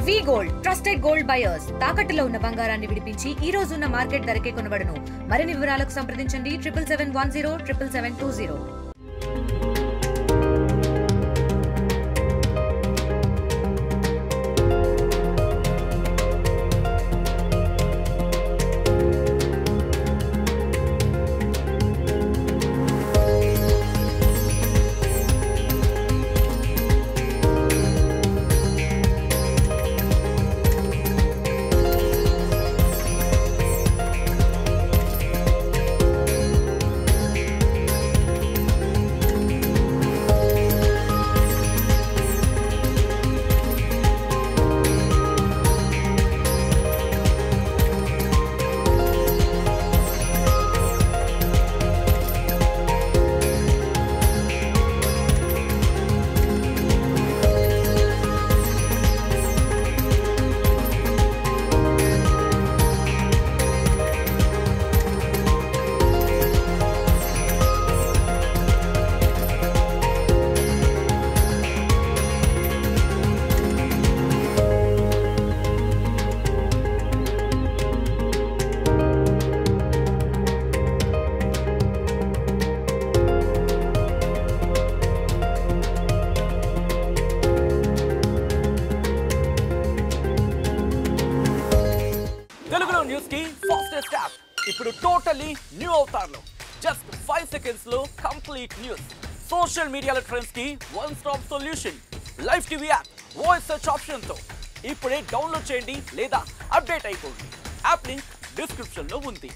వి gold trusted gold buyers తాకట్టులో ఉన్న బంగారాన్ని విడిపించి ఈ రోజు ఉన్న మార్కెట్ ధరకే కొనబడును. మరిన్ని వివరాలకు సంప్రదించండి 7771077720. న్యూస్ కి ఫాస్టెస్ట్ యాప్ ఇప్పుడు టోటల్లీ న్యూ అవతార్లో జస్ట్ 5 సెకండ్స్ లో కంప్లీట్ న్యూస్. సోషల్ మీడియాలో ట్రెండ్స్ కి one stop solution. Live TV app voice search option తో ఇప్పుడే డౌన్లోడ్ చేయండి లేదా అప్డేట్ అయిపోండి. యాప్ లింక్ డిస్క్రిప్షన్ లో ఉంది.